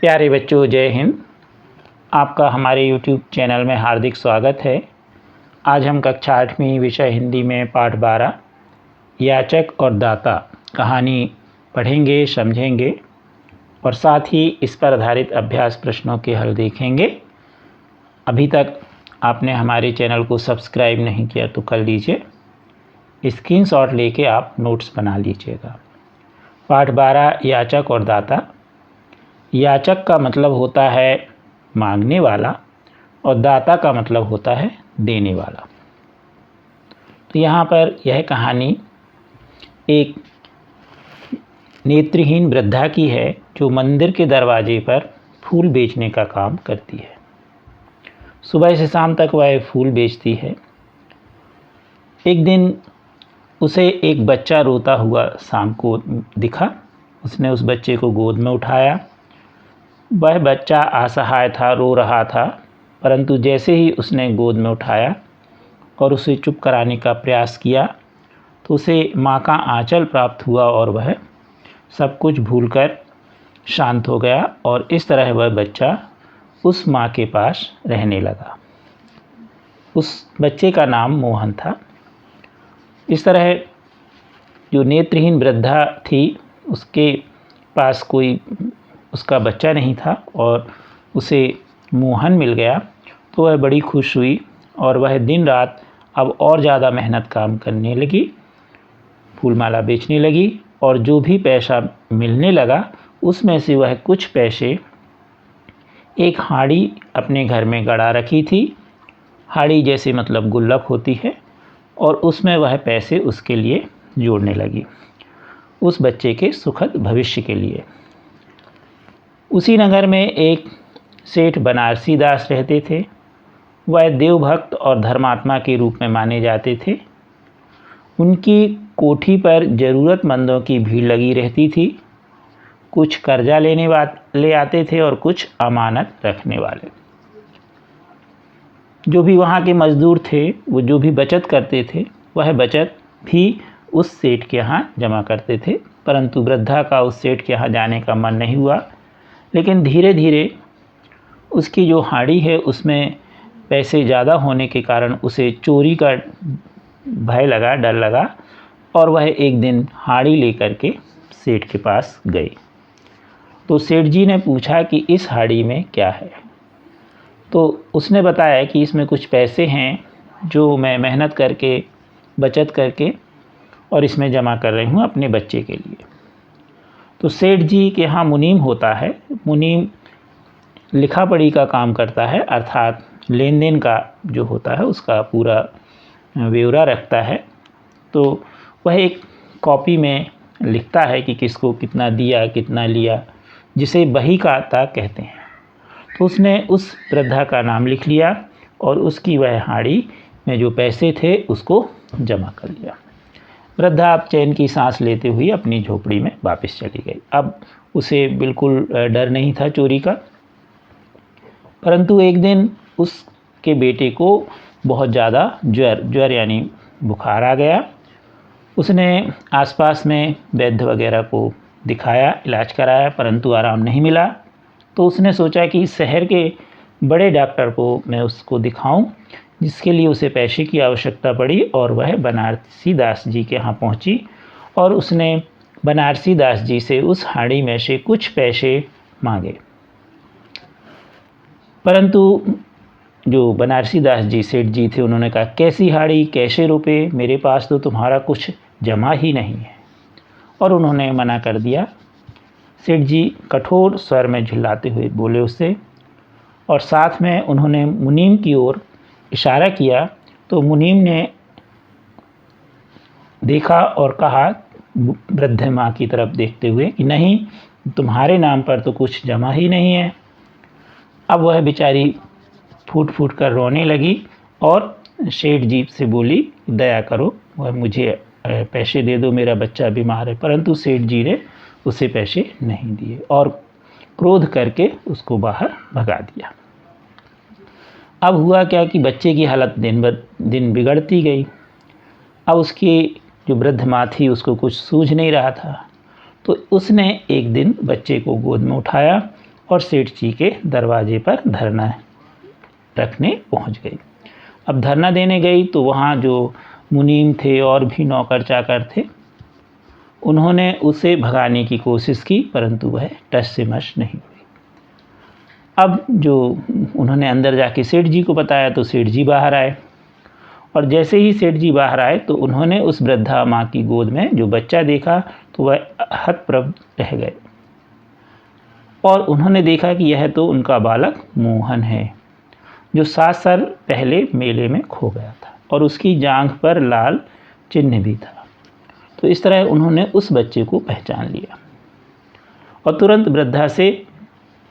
प्यारे बच्चों, जय हिंद। आपका हमारे YouTube चैनल में हार्दिक स्वागत है। आज हम कक्षा 8वीं विषय हिंदी में पाठ 12 याचक और दाता कहानी पढ़ेंगे, समझेंगे और साथ ही इस पर आधारित अभ्यास प्रश्नों के हल देखेंगे। अभी तक आपने हमारे चैनल को सब्सक्राइब नहीं किया तो कर लीजिए। स्क्रीनशॉट लेके आप नोट्स बना लीजिएगा। पाठ 12 याचक और दाता। याचक का मतलब होता है मांगने वाला और दाता का मतलब होता है देने वाला। तो यहाँ पर यह कहानी एक नेत्रहीन वृद्धा की है जो मंदिर के दरवाजे पर फूल बेचने का काम करती है। सुबह से शाम तक वह फूल बेचती है। एक दिन उसे एक बच्चा रोता हुआ शाम को दिखा। उसने उस बच्चे को गोद में उठाया। वह बच्चा असहाय था, रो रहा था, परंतु जैसे ही उसने गोद में उठाया और उसे चुप कराने का प्रयास किया तो उसे माँ का आंचल प्राप्त हुआ और वह सब कुछ भूलकर शांत हो गया और इस तरह वह बच्चा उस माँ के पास रहने लगा। उस बच्चे का नाम मोहन था। इस तरह जो नेत्रहीन वृद्धा थी उसके पास कोई उसका बच्चा नहीं था और उसे मोहन मिल गया तो वह बड़ी खुश हुई और वह दिन रात अब और ज़्यादा मेहनत काम करने लगी, फूलमाला बेचने लगी और जो भी पैसा मिलने लगा उसमें से वह कुछ पैसे एक हाड़ी अपने घर में गड़ा रखी थी। हाड़ी जैसे मतलब गुल्लक होती है और उसमें वह पैसे उसके लिए जोड़ने लगी, उस बच्चे के सुखद भविष्य के लिए। उसी नगर में एक सेठ बनारसी दास रहते थे। वह देवभक्त और धर्मात्मा के रूप में माने जाते थे। उनकी कोठी पर ज़रूरतमंदों की भीड़ लगी रहती थी। कुछ कर्जा लेने ले आते थे और कुछ अमानत रखने वाले। जो भी वहाँ के मज़दूर थे वो जो भी बचत करते थे वह बचत भी उस सेठ के यहाँ जमा करते थे, परंतु वृद्धा का उस सेठ के यहाँ जाने का मन नहीं हुआ। लेकिन धीरे धीरे उसकी जो हाड़ी है उसमें पैसे ज़्यादा होने के कारण उसे चोरी का भय लगा, डर लगा और वह एक दिन हाड़ी लेकर के सेठ के पास गई। तो सेठ जी ने पूछा कि इस हाड़ी में क्या है। तो उसने बताया कि इसमें कुछ पैसे हैं जो मैं मेहनत करके बचत करके और इसमें जमा कर रही हूँ अपने बच्चे के लिए। तो सेठ जी के यहाँ मुनीम होता है। मुनीम लिखा पढ़ी का काम करता है, अर्थात लेन देन का जो होता है उसका पूरा ब्यौरा रखता है। तो वह एक कॉपी में लिखता है कि किसको कितना दिया, कितना लिया, जिसे बही खाता कहते हैं। तो उसने उस वृद्धा का नाम लिख लिया और उसकी वह हाड़ी में जो पैसे थे उसको जमा कर लिया। वृद्धा अब चैन की सांस लेते हुए अपनी झोपड़ी में वापस चली गई। अब उसे बिल्कुल डर नहीं था चोरी का, परंतु एक दिन उसके बेटे को बहुत ज़्यादा ज्वर यानी बुखार आ गया। उसने आसपास में वैद्य वगैरह को दिखाया, इलाज कराया, परंतु आराम नहीं मिला। तो उसने सोचा कि शहर के बड़े डॉक्टर को मैं उसको दिखाऊं, जिसके लिए उसे पैसे की आवश्यकता पड़ी और वह बनारसी दास जी के यहाँ पहुँची और उसने बनारसी दास जी से उस हाड़ी में से कुछ पैसे मांगे। परंतु जो बनारसी दास जी सेठ जी थे उन्होंने कहा, कैसी हाड़ी, कैसे रुपए, मेरे पास तो तुम्हारा कुछ जमा ही नहीं है, और उन्होंने मना कर दिया। सेठ जी कठोर स्वर में झिल्लाते हुए बोले उससे और साथ में उन्होंने मुनीम की ओर इशारा किया। तो मुनीम ने देखा और कहा वृद्ध माँ की तरफ देखते हुए कि नहीं, तुम्हारे नाम पर तो कुछ जमा ही नहीं है। अब वह बेचारी फूट फूट कर रोने लगी और सेठ जी से बोली, दया करो, वह मुझे पैसे दे दो, मेरा बच्चा बीमार है। परंतु सेठ जी ने उसे पैसे नहीं दिए और क्रोध करके उसको बाहर भगा दिया। अब हुआ क्या कि बच्चे की हालत दिन ब दिन बिगड़ती गई। अब उसकी जो वृद्ध माँ थी उसको कुछ सूझ नहीं रहा था। तो उसने एक दिन बच्चे को गोद में उठाया और सेठ जी के दरवाजे पर धरना रखने पहुंच गई। अब धरना देने गई तो वहाँ जो मुनीम थे और भी नौकर चाकर थे, उन्होंने उसे भगाने की कोशिश की, परंतु वह टस से मस नहीं हुई। अब जो उन्होंने अंदर जाके सेठ जी को बताया तो सेठ जी बाहर आए, और जैसे ही सेठ जी बाहर आए तो उन्होंने उस वृद्धा माँ की गोद में जो बच्चा देखा तो वह हतप्रभ रह गए, और उन्होंने देखा कि यह तो उनका बालक मोहन है, जो 7 साल पहले मेले में खो गया था, और उसकी जांघ पर लाल चिन्ह भी था। तो इस तरह उन्होंने उस बच्चे को पहचान लिया, और तुरंत वृद्धा से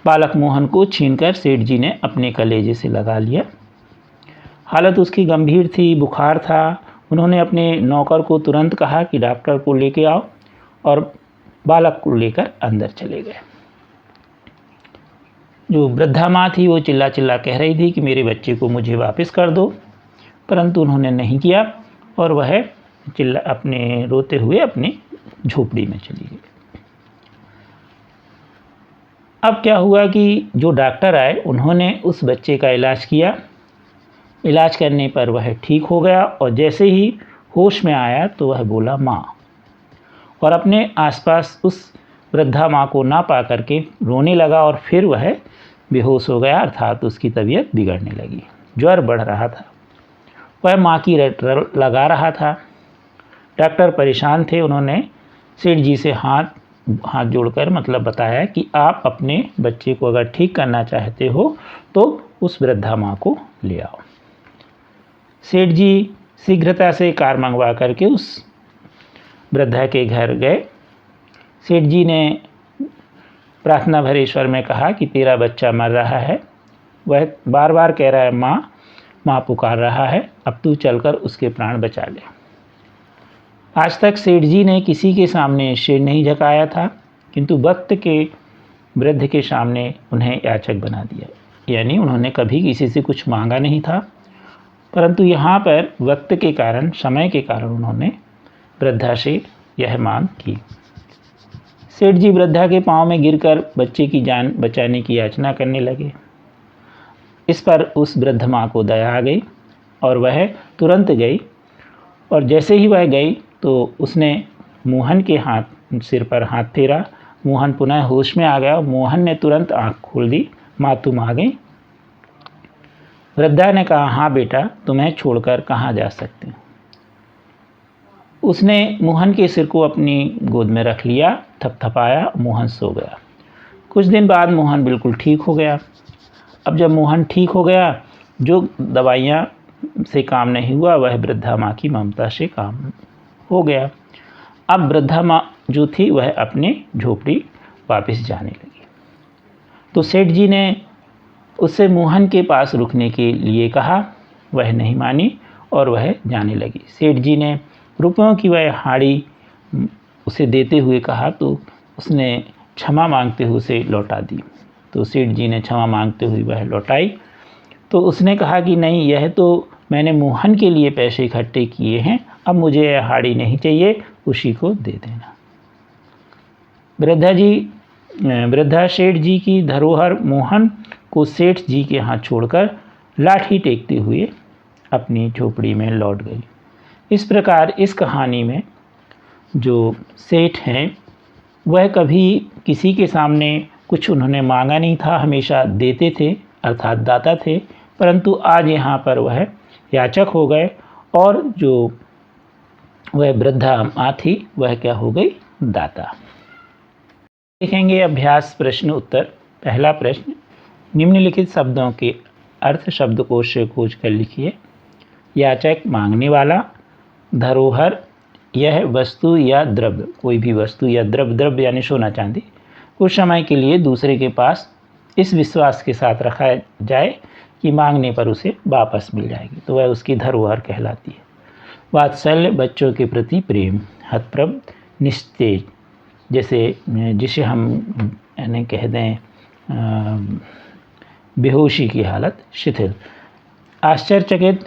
बालक मोहन को छीनकर सेठ जी ने अपने कलेजे से लगा लिया। हालत उसकी गंभीर थी, बुखार था। उन्होंने अपने नौकर को तुरंत कहा कि डॉक्टर को लेके आओ, और बालक को लेकर अंदर चले गए। जो वृद्धा माँ थी वो चिल्ला चिल्ला कह रही थी कि मेरे बच्चे को मुझे वापस कर दो, परंतु उन्होंने नहीं किया, और वह अपने रोते हुए अपनी झोपड़ी में चली गई। अब क्या हुआ कि जो डॉक्टर आए उन्होंने उस बच्चे का इलाज किया। इलाज करने पर वह ठीक हो गया, और जैसे ही होश में आया तो वह बोला माँ, और अपने आसपास उस वृद्धा माँ को ना पा करके रोने लगा, और फिर वह बेहोश हो गया, अर्थात उसकी तबीयत बिगड़ने लगी। ज्वर बढ़ रहा था, वह माँ की रट लगा रहा था। डॉक्टर परेशान थे। उन्होंने सेठ जी से हाथ जोड़कर मतलब बताया कि आप अपने बच्चे को अगर ठीक करना चाहते हो तो उस वृद्धा माँ को ले आओ। सेठ जी शीघ्रता से कार मंगवा करके उस वृद्धा के घर गए। सेठ जी ने प्रार्थना भरे स्वर में कहा कि तेरा बच्चा मर रहा है, वह बार बार कह रहा है माँ माँ पुकार रहा है, अब तू चलकर उसके प्राण बचा ले। आज तक सेठ जी ने किसी के सामने सिर नहीं झुकाया था, किंतु वक्त के वृद्ध के सामने उन्हें याचक बना दिया, यानी उन्होंने कभी किसी से कुछ मांगा नहीं था, परंतु यहाँ पर वक्त के कारण, समय के कारण उन्होंने वृद्धा से यह मांग की। सेठ जी वृद्धा के पांव में गिरकर बच्चे की जान बचाने की याचना करने लगे। इस पर उस वृद्ध माँ को दया आ गई और वह तुरंत गई, और जैसे ही वह गई तो उसने मोहन के सिर पर हाथ फेरा। मोहन पुनः होश में आ गया। मोहन ने तुरंत आँख खोल दी। माँ तुम आ गई? वृद्धा ने कहा हाँ बेटा, तुम्हें छोड़कर कहाँ जा सकते। उसने मोहन के सिर को अपनी गोद में रख लिया, थपथपाया, मोहन सो गया। कुछ दिन बाद मोहन बिल्कुल ठीक हो गया। अब जब मोहन ठीक हो गया, जो दवाइयाँ से काम नहीं हुआ वह वृद्धा माँ की ममता से काम हो गया। अब वृद्धा माँ जो थी वह अपने झोपड़ी वापस जाने लगी। तो सेठ जी ने उससे मोहन के पास रुकने के लिए कहा, वह नहीं मानी और वह जाने लगी। सेठ जी ने रुपयों की वह हाड़ी उसे देते हुए कहा तो उसने क्षमा मांगते हुए उसे लौटा दी। तो सेठ जी ने क्षमा मांगते हुए वह लौटाई। तो उसने कहा कि नहीं, यह तो मैंने मोहन के लिए पैसे इकट्ठे किए हैं, अब मुझे यह हाड़ी नहीं चाहिए, उसी को दे देना। वृद्धा सेठ जी की धरोहर मोहन को सेठ जी के हाथ छोड़कर लाठी टेकते हुए अपनी झोपड़ी में लौट गई। इस प्रकार इस कहानी में जो सेठ हैं वह कभी किसी के सामने कुछ उन्होंने मांगा नहीं था, हमेशा देते थे, अर्थात दाता थे, परंतु आज यहाँ पर वह याचक हो गए और जो वह वृद्धा माँ थी वह क्या हो गई, दाता। देखेंगे अभ्यास प्रश्न उत्तर। पहला प्रश्न, निम्नलिखित शब्दों के अर्थ शब्दकोश से खोज कर लिखिए। याचक मांगने वाला, धरोहर यह वस्तु या द्रव्य, कोई भी वस्तु या द्रव्य यानी सोना चांदी, कुछ समय के लिए दूसरे के पास इस विश्वास के साथ रखा जाए कि मांगने पर उसे वापस मिल जाएगी, तो वह उसकी धरोहर कहलाती है। वात्सल्य, बच्चों के प्रति प्रेम। हतप्रभ, निस्तेज, जिसे हम यानी कह दें बेहोशी की हालत, शिथिल। आश्चर्यचकित,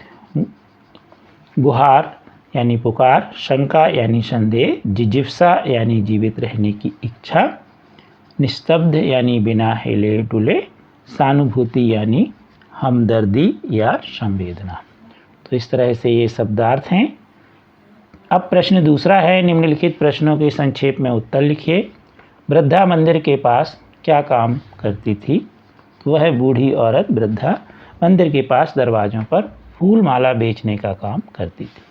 गुहार यानी पुकार, शंका यानी संदेह, जिजीप्सा यानी जीवित रहने की इच्छा, निस्तब्ध यानी बिना हिले डुले, सहानुभूति यानी हमदर्दी या संवेदना। तो इस तरह से ये शब्दार्थ हैं। अब प्रश्न दूसरा है, निम्नलिखित प्रश्नों के संक्षेप में उत्तर लिखिए। वृद्धा मंदिर के पास क्या काम करती थी? तो वह बूढ़ी औरत वृद्धा मंदिर के पास दरवाज़ों पर फूल माला बेचने का काम करती थी।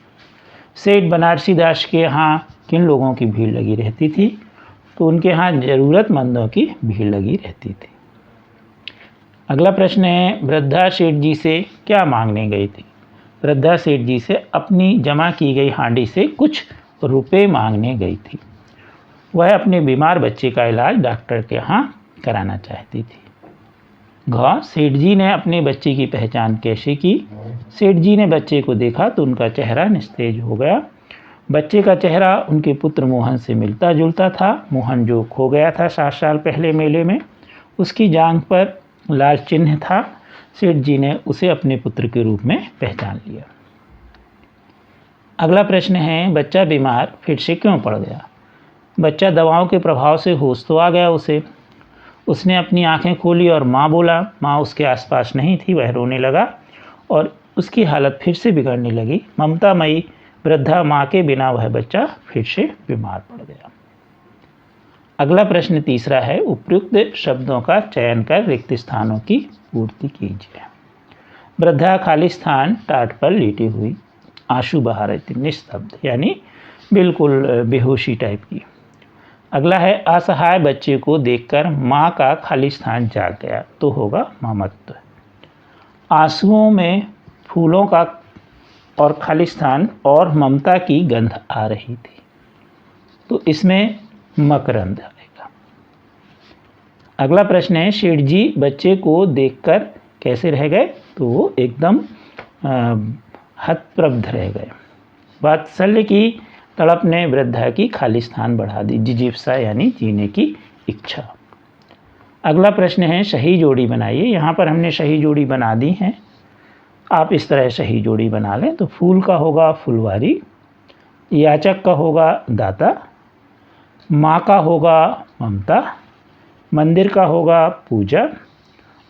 सेठ बनारसी दास के यहाँ किन लोगों की भीड़ लगी रहती थी? तो उनके यहाँ ज़रूरतमंदों की भीड़ लगी रहती थी। अगला प्रश्न है, वृद्धा सेठ जी से क्या मांगने गई थी? वृद्धा सेठ जी से अपनी जमा की गई हांडी से कुछ रुपए मांगने गई थी। वह अपने बीमार बच्चे का इलाज डॉक्टर के यहाँ कराना चाहती थी। सेठ जी ने अपने बच्चे की पहचान कैसे की? सेठ जी ने बच्चे को देखा तो उनका चेहरा निस्तेज हो गया। बच्चे का चेहरा उनके पुत्र मोहन से मिलता जुलता था। मोहन जो खो गया था 7 साल पहले मेले में, उसकी जांघ पर लाल चिन्ह था। सेठ जी ने उसे अपने पुत्र के रूप में पहचान लिया। अगला प्रश्न है, बच्चा बीमार फिर से क्यों पड़ गया? बच्चा दवाओं के प्रभाव से होश तो आ गया उसने अपनी आंखें खोली और माँ बोला। माँ उसके आसपास नहीं थी। वह रोने लगा और उसकी हालत फिर से बिगड़ने लगी। ममतामयी वृद्धा माँ के बिना वह बच्चा फिर से बीमार पड़ गया। अगला प्रश्न तीसरा है, उपयुक्त शब्दों का चयन कर रिक्त स्थानों की पूर्ति कीजिए। वृद्धा खाली स्थान टाट पर लेटी हुई, आंसू बहा रही थी, निस्तब्ध यानी बिल्कुल बेहोशी टाइप की। अगला है, असहाय बच्चे को देखकर माँ का खाली स्थान जाग गया, तो होगा ममत्व। आंसुओं में फूलों का और खाली स्थान और ममता की गंध आ रही थी, तो इसमें मकरंद आएगा। अगला प्रश्न है, सेठ जी बच्चे को देखकर कैसे रह गए? तो वो एकदम हतप्रभ रह गए। वात्सल्य की तड़प ने वृद्धा की खाली स्थान बढ़ा दी, जिजीप्सा यानी जीने की इच्छा। अगला प्रश्न है, सही जोड़ी बनाइए। यहाँ पर हमने सही जोड़ी बना दी है, आप इस तरह सही जोड़ी बना लें। तो फूल का होगा फुलवारी, याचक का होगा दाता, माँ का होगा ममता, मंदिर का होगा पूजा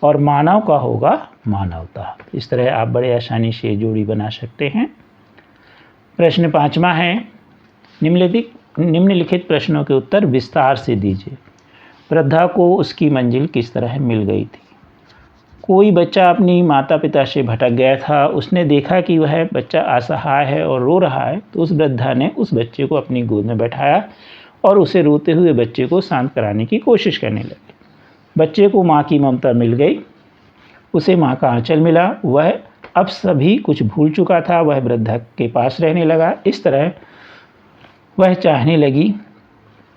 और मानव का होगा मानवता। इस तरह आप बड़े आसानी से जोड़ी बना सकते हैं। प्रश्न 5वां है, निम्नलिखित प्रश्नों के उत्तर विस्तार से दीजिए। वृद्धा को उसकी मंजिल किस तरह मिल गई थी? कोई बच्चा अपनी माता पिता से भटक गया था। उसने देखा कि वह बच्चा असहाय है और रो रहा है, तो उस वृद्धा ने उस बच्चे को अपनी गोद में बैठाया और उसे रोते हुए बच्चे को शांत कराने की कोशिश करने लगी। बच्चे को माँ की ममता मिल गई, उसे माँ का आंचल मिला। वह अब सभी कुछ भूल चुका था। वह वृद्धा के पास रहने लगा। इस तरह वह चाहने लगी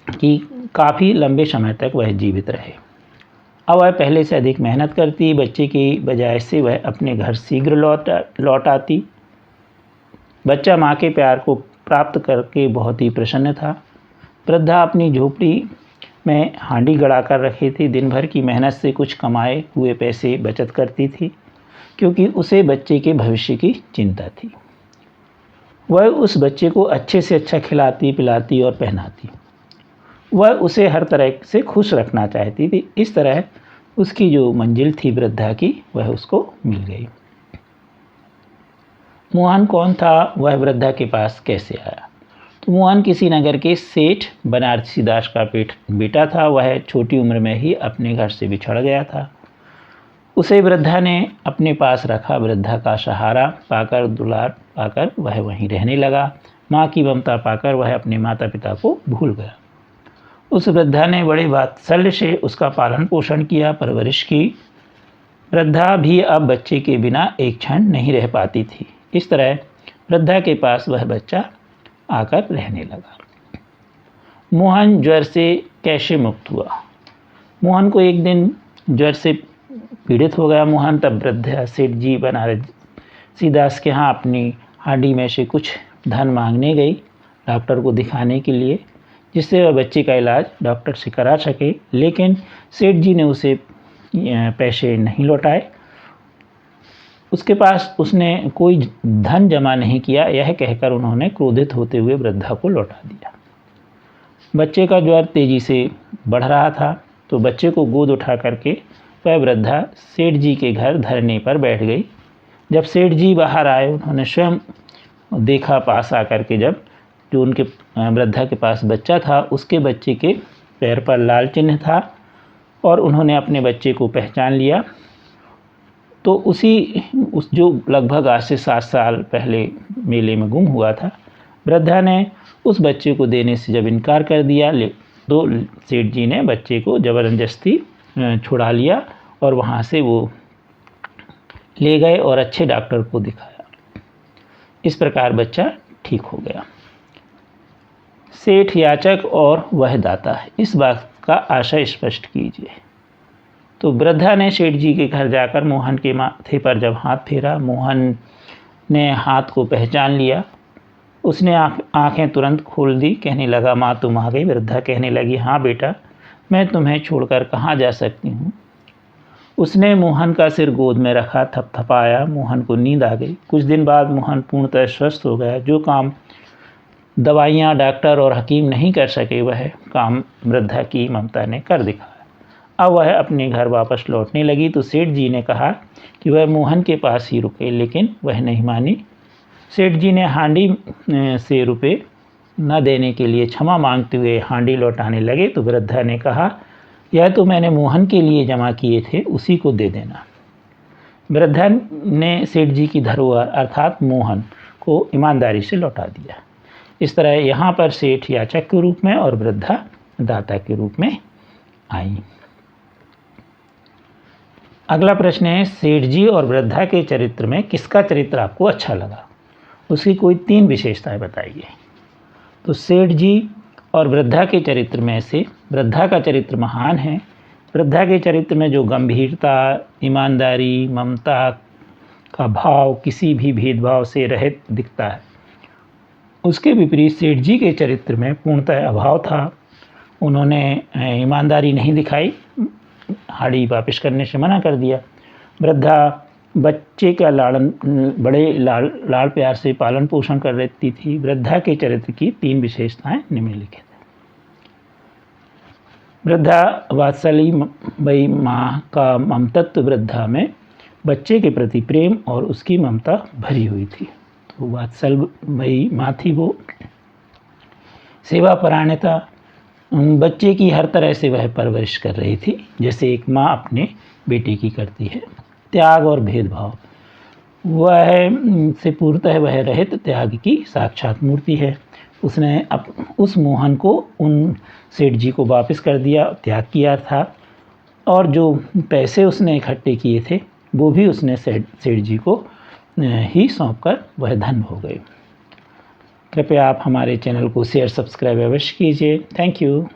कि काफ़ी लंबे समय तक वह जीवित रहे। अब वह पहले से अधिक मेहनत करती। बच्चे की बजाय से वह अपने घर शीघ्र लौट आती। बच्चा माँ के प्यार को प्राप्त करके बहुत ही प्रसन्न था। वृद्धा अपनी झोपड़ी में हांडी गड़ा कर रखी थी। दिन भर की मेहनत से कुछ कमाए हुए पैसे बचत करती थी, क्योंकि उसे बच्चे के भविष्य की चिंता थी। वह उस बच्चे को अच्छे से अच्छा खिलाती पिलाती और पहनाती। वह उसे हर तरह से खुश रखना चाहती थी। इस तरह उसकी जो मंजिल थी वृद्धा की, वह उसको मिल गई। मोहन कौन था? वह वृद्धा के पास कैसे आया? तो मोहन किसी नगर के सेठ बनारसी दास का बेटा था। वह छोटी उम्र में ही अपने घर से बिछड़ गया था। उसे वृद्धा ने अपने पास रखा। वृद्धा का सहारा पाकर, दुलार पाकर वह वहीं रहने लगा। माँ की ममता पाकर वह अपने माता पिता को भूल गया। उस वृद्धा ने बड़े वात्सल्य से उसका पालन पोषण किया, परवरिश की। वृद्धा भी अब बच्चे के बिना एक क्षण नहीं रह पाती थी। इस तरह वृद्धा के पास वह बच्चा आकर रहने लगा। मोहन ज्वर से कैसे मुक्त हुआ? मोहन को एक दिन ज्वर से पीड़ित हो गया। मोहन तब वृद्धा सेठ जी बनारसी दास के यहाँ अपनी हांडी में से कुछ धन मांगने गई डॉक्टर को दिखाने के लिए, जिससे वह बच्चे का इलाज डॉक्टर से करा सके। लेकिन सेठ जी ने उसे पैसे नहीं लौटाए। उसके पास उसने कोई धन जमा नहीं किया, यह कहकर उन्होंने क्रोधित होते हुए वृद्धा को लौटा दिया। बच्चे का ज्वर तेजी से बढ़ रहा था। तो बच्चे को गोद उठा करके वह वृद्धा सेठ जी के घर धरने पर बैठ गई। जब सेठ जी बाहर आए, उन्होंने स्वयं देखा पास आकर के, जब जो उनके वृद्धा के पास बच्चा था उसके बच्चे के पैर पर लाल चिन्ह था और उन्होंने अपने बच्चे को पहचान लिया। तो उस जो लगभग आज से 7 साल पहले मेले में गुम हुआ था, वृद्धा ने उस बच्चे को देने से जब इनकार कर दिया तो सेठ जी ने बच्चे को ज़बरदस्ती छुड़ा लिया और वहाँ से वो ले गए और अच्छे डॉक्टर को दिखाया। इस प्रकार बच्चा ठीक हो गया। सेठ याचक और वह दाता, इस बात का आशय स्पष्ट कीजिए। तो वृद्धा ने सेठ जी के घर जाकर मोहन के माथे पर जब हाथ फेरा, मोहन ने हाथ को पहचान लिया। उसने आंखें तुरंत खोल दी, कहने लगा, माँ तुम आ गई। वृद्धा कहने लगी, हाँ बेटा, मैं तुम्हें छोड़कर कहाँ जा सकती हूँ। उसने मोहन का सिर गोद में रखा, थपथपाया। मोहन को नींद आ गई। कुछ दिन बाद मोहन पूर्णतः स्वस्थ हो गया। जो काम दवाइयाँ, डॉक्टर और हकीम नहीं कर सके, वह काम वृद्धा की ममता ने कर दिखाया। अब वह अपने घर वापस लौटने लगी तो सेठ जी ने कहा कि वह मोहन के पास ही रुके, लेकिन वह नहीं मानी। सेठ जी ने हांडी से रुपए न देने के लिए क्षमा मांगते हुए हांडी लौटाने लगे तो वृद्धा ने कहा, यह तो मैंने मोहन के लिए जमा किए थे, उसी को दे देना। वृद्धा ने सेठ जी की धरोहर अर्थात मोहन को ईमानदारी से लौटा दिया। इस तरह यहाँ पर सेठ याचक के रूप में और वृद्धा दाता के रूप में आई। अगला प्रश्न है, सेठ जी और वृद्धा के चरित्र में किसका चरित्र आपको अच्छा लगा? उसकी कोई 3 विशेषताएं बताइए। तो सेठ जी और वृद्धा के चरित्र में से वृद्धा का चरित्र महान है। वृद्धा के चरित्र में जो गंभीरता, ईमानदारी, ममता का भाव किसी भी भेदभाव से रहित दिखता है, उसके विपरीत सेठ जी के चरित्र में पूर्णतः अभाव था। उन्होंने ईमानदारी नहीं दिखाई, हाड़ी वापस करने से मना कर दिया। वृद्धा बच्चे का बड़े लाड़ प्यार से पालन पोषण कर रहती थी। वृद्धा के चरित्र की 3 विशेषताएं निम्नलिखित हैं। वृद्धा वात्सल्यमयी माँ का ममतत्व वृद्धा में बच्चे के प्रति प्रेम और उसकी ममता भरी हुई थी। तो वात्सल्यमयी माँ थी वो। सेवा परायणता, बच्चे की हर तरह से वह परवरिश कर रही थी, जैसे एक माँ अपने बेटे की करती है। त्याग और भेदभाव, वह से पूर्णतः वह रहित त्याग की साक्षात मूर्ति है। उसने उस मोहन को उन सेठ जी को वापस कर दिया, त्याग किया था, और जो पैसे उसने इकट्ठे किए थे वो भी उसने सेठ जी को ही सौंपकर वह धन्य हो गए। कृपया आप हमारे चैनल को शेयर, सब्सक्राइब अवश्य कीजिए। Thank you.